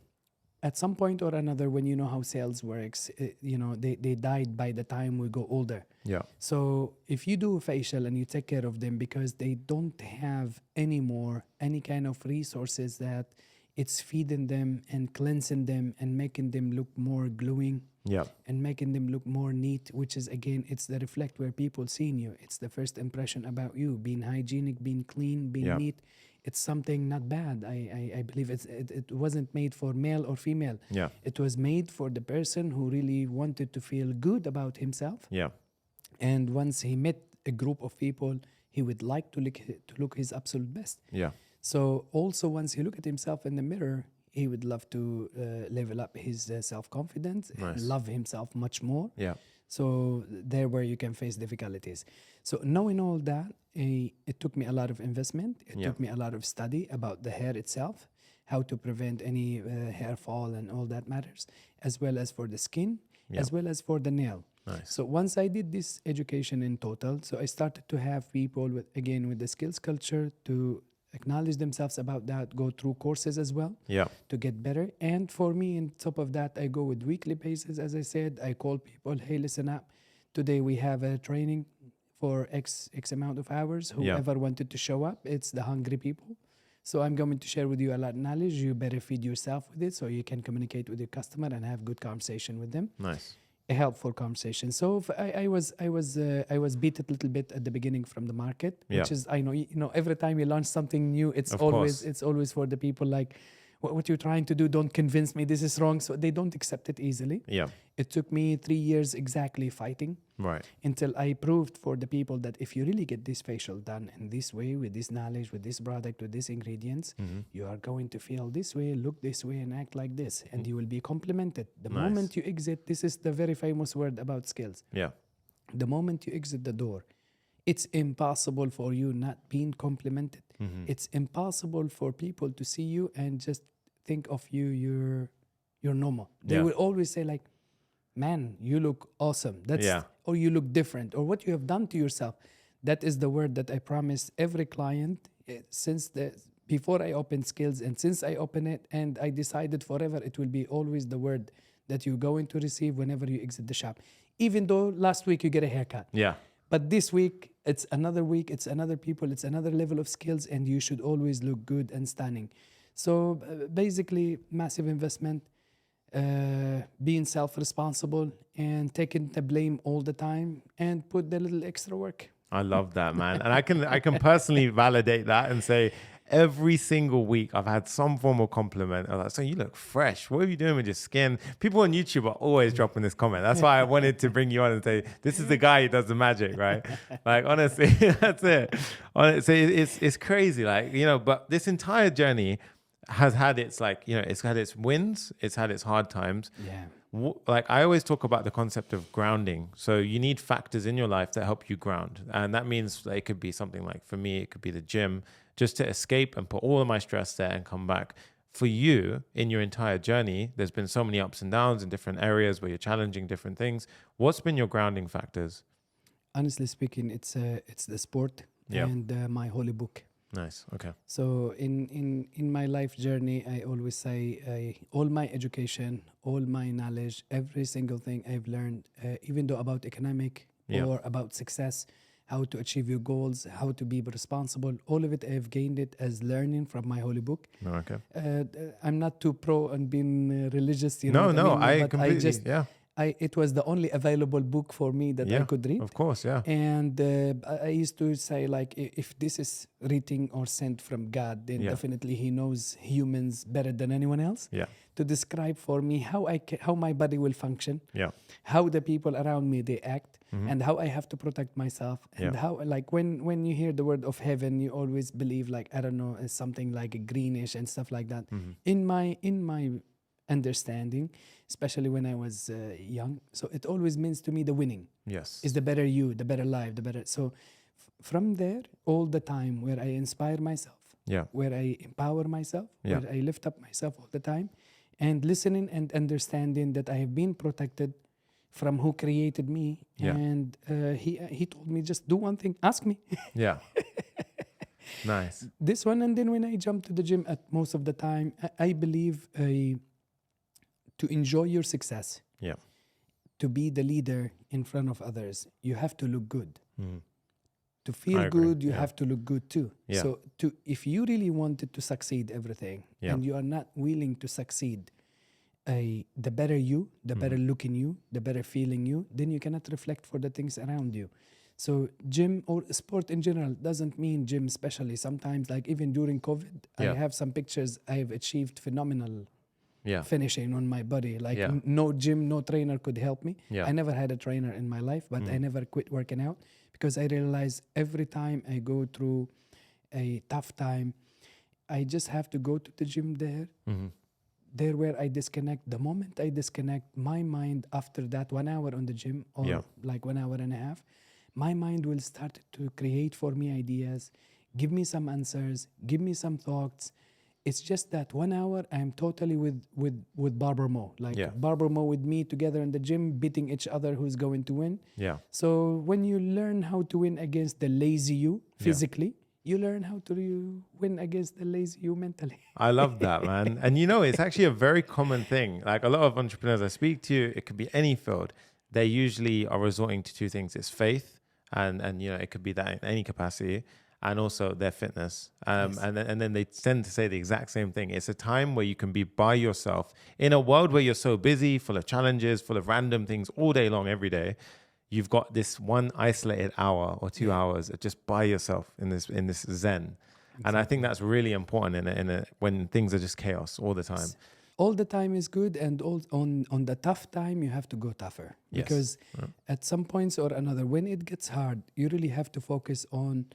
at some point or another, when you know how sales works, they died by the time we go older. Yeah. So if you do a facial and you take care of them, because they don't have anymore any kind of resources that it's feeding them and cleansing them and making them look more glowing. Yeah. And making them look more neat, which is, again, it's the reflect where people seeing you. It's the first impression about you, being hygienic, being clean, being neat. It's something not bad. I believe it wasn't made for male or female. Yeah. It was made for the person who really wanted to feel good about himself. Yeah. And once he met a group of people, he would like to look his absolute best. Yeah. So also once he look at himself in the mirror, he would love to level up his self-confidence and love himself much more. Yeah. So there where you can face difficulties. So knowing all that, it took me a lot of investment. It took me a lot of study about the hair itself, how to prevent any hair fall and all that matters, as well as for the skin, as well as for the nail. Nice. So once I did this education in total, so I started to have people with the skills culture to acknowledge themselves about that, go through courses as well to get better. And for me, on top of that, I go with weekly basis. As I said, I call people, hey, listen up. Today we have a training for X amount of hours. Whoever wanted to show up, it's the hungry people. So I'm going to share with you a lot of knowledge. You better feed yourself with it so you can communicate with your customer and have good conversation with them. Nice. A helpful conversation. So I was beat a little bit at the beginning from the market, which is, I know, every time you launch something new, it's always for the people like, what you're trying to do, don't convince me this is wrong. So they don't accept it easily. Yeah. It took me 3 years exactly fighting. Right. Until I proved for the people that if you really get this facial done in this way, with this knowledge, with this product, with these ingredients, you are going to feel this way, look this way, and act like this. And you will be complimented. The moment you exit, this is the very famous word about skills. Yeah. The moment you exit the door, it's impossible for you not being complimented. It's impossible for people to see you and just think of you're normal. They will always say like, man, you look awesome. Or you look different, or what you have done to yourself. That is the word that I promise every client before I open Skills, and since I open it, and I decided forever it will be always the word that you're going to receive whenever you exit the shop. Even though last week you get a haircut. Yeah. But this week, it's another week, it's another people, it's another level of skills, and you should always look good and stunning. So basically, massive investment, being self-responsible and taking the blame all the time, and put the little extra work. I love that, man. And I can personally validate that and say every single week I've had some form of compliment. I'm like, so you look fresh. What are you doing with your skin? People on YouTube are always dropping this comment. That's why I wanted to bring you on and say, this is the guy who does the magic, right? Like, honestly, that's it. Honestly, it's crazy. Like, but this entire journey has had its it's had its wins, it's had its hard times. Yeah. Like I always talk about the concept of grounding. So you need factors in your life that help you ground. And that means that it could be something like, for me, it could be the gym, just to escape and put all of my stress there and come back. For you, in your entire journey, there's been so many ups and downs in different areas where you're challenging different things. What's been your grounding factors? Honestly speaking, it's the sport and my holy book. Nice. Okay. So in my life journey, I always say all my education, all my knowledge, every single thing I've learned, even though about economic or about success, how to achieve your goals, how to be responsible, all of it I've gained it as learning from my holy book. Okay. I'm not too pro on being religious. I completely, it was the only available book for me that I could read. Of course, yeah. And I used to say, like, if this is written or sent from God, then definitely He knows humans better than anyone else. Yeah. To describe for me how my body will function, how the people around me they act, and how I have to protect myself, and how, like, when you hear the word of heaven, you always believe, like, I don't know, it's something like a greenish and stuff like that. In my understanding, especially when I was young, so it always means to me the winning. Yes. Is the better you, the better life, the better. So from there, all the time, where I inspire myself, where I empower myself, where I lift up myself all the time, and listening and understanding that I have been protected from who created me. And he told me, just do one thing, ask me. Yeah. Nice. This one, and then when I jump to the gym, at most of the time, I believe to enjoy your success, to be the leader in front of others, you have to look good. To feel good, you have to look good too. So if you really wanted to succeed everything, and you are not willing to succeed the better you, the better looking you, the better feeling you, then you cannot reflect for the things around you. So gym or sport in general doesn't mean gym especially. Sometimes, like even during COVID, I have some pictures I've achieved phenomenal finishing on my body. Like no gym, no trainer could help me. I never had a trainer in my life, but I never quit working out because I realized every time I go through a tough time, I just have to go to the gym there. There where I disconnect. The moment I disconnect my mind after that 1 hour on the gym or like 1 hour and a half, my mind will start to create for me ideas, give me some answers, give me some thoughts. It's just that 1 hour I'm totally with Barber Mo. Like Barber Mo with me together in the gym, beating each other who's going to win. So when you learn how to win against the lazy you physically, you learn how to win against the lazy you mentally. I love that, man. And it's actually a very common thing. Like a lot of entrepreneurs I speak to, it could be any field. they usually are resorting to two things. It's faith, and it could be that in any capacity, and also their fitness. Yes. And then they tend to say the exact same thing. It's a time where you can be by yourself in a world where you're so busy, full of challenges, full of random things all day long, every day. You've got this one isolated hour or 2 hours just by yourself in this zen. Exactly. And I think that's really important when things are just chaos all the time. All the time is good, and on the tough time you have to go tougher. Yes. Because at some points or another, when it gets hard, you really have to focus on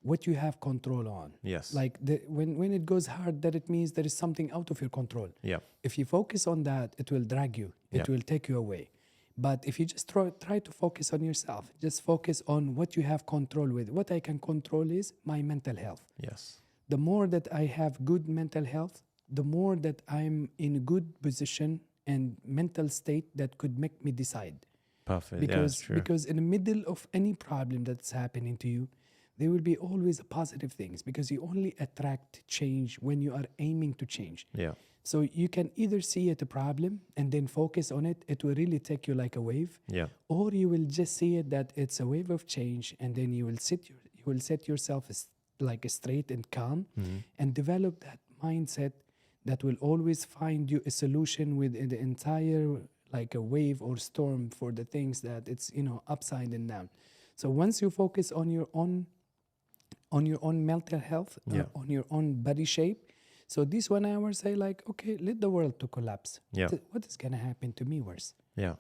what you have control on. Yes. Like when it goes hard, that it means there is something out of your control. Yeah. If you focus on that, it will drag you. It will take you away. But if you just try to focus on yourself, just focus on what you have control with. What I can control is my mental health. Yes. The more that I have good mental health, the more that I'm in a good position and mental state that could make me decide. Perfect. Because in the middle of any problem that's happening to you, there will be always positive things, because you only attract change when you are aiming to change. Yeah. So you can either see it a problem and then focus on it. It will really take you like a wave. Yeah. Or you will just see it that it's a wave of change, and then you will set yourself like straight and calm, and develop that mindset that will always find you a solution within the entire like a wave or storm for the things that it's upside and down. So once you focus on your own mental health, on your own body shape, so this 1 hour say like, okay, let the world to collapse. Yeah. What is gonna happen to me worse? Yeah.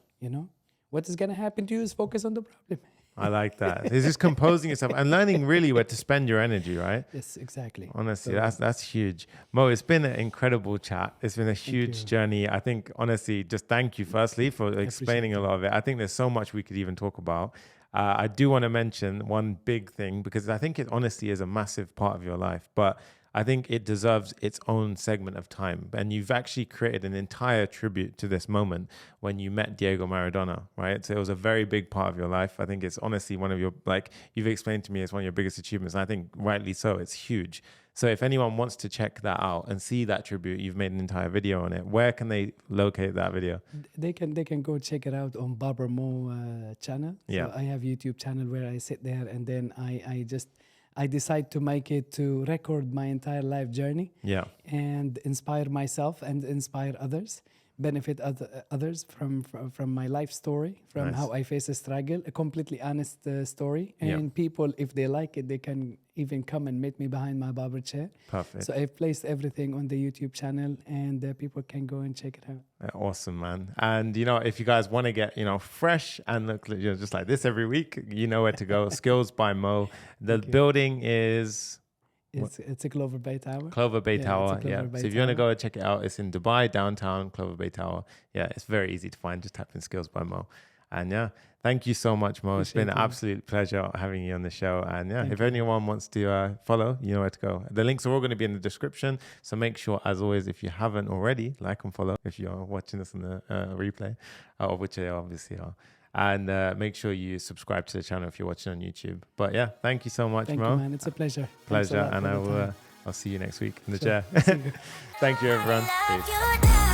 What is gonna happen to you is focus on the problem. I like that. It's just composing yourself and learning really where to spend your energy, right? Yes, exactly. Honestly, that's huge. Mo, it's been an incredible chat. It's been a huge journey. I think, honestly, just thank you firstly for explaining a lot of it. I think there's so much we could even talk about. I do want to mention one big thing, because I think it honestly is a massive part of your life, but I think it deserves its own segment of time. And you've actually created an entire tribute to this moment when you met Diego Maradona, right? So it was a very big part of your life. I think it's honestly one of your, like you've explained to me, it's one of your biggest achievements. And I think rightly so, it's huge. So if anyone wants to check that out and see that tribute, you've made an entire video on it. Where can they locate that video? They can go check it out on Barber Mo channel. Yeah. So I have YouTube channel where I sit there, and then I decide to make it to record my entire life journey. Yeah. And inspire myself and inspire others, benefit others from my life story, from how I face a struggle, a completely honest story. And people, if they like it, they can even come and meet me behind my barber chair. Perfect. So I've placed everything on the YouTube channel, and people can go and check it out. Awesome, man. And, if you guys want to get, fresh and look just like this every week, you know where to go. Skills by Mo. The building is... It's a Clover Bay Tower. Clover Bay Tower, Clover Bay so if you want to go check it out, it's in Dubai, downtown, Clover Bay Tower. Yeah, it's very easy to find. Just type in Skills by Mo. And thank you so much, Mo. It's been an absolute pleasure having you on the show. And if anyone wants to follow, you know where to go. The links are all going to be in the description. So make sure, as always, if you haven't already, like and follow if you're watching this on the replay, of which they obviously are. And make sure you subscribe to the channel if you're watching on YouTube. But thank you so much, Mo. Thank you, man. It's a pleasure. And I'll see you next week in the chair. Thank you, everyone. Peace.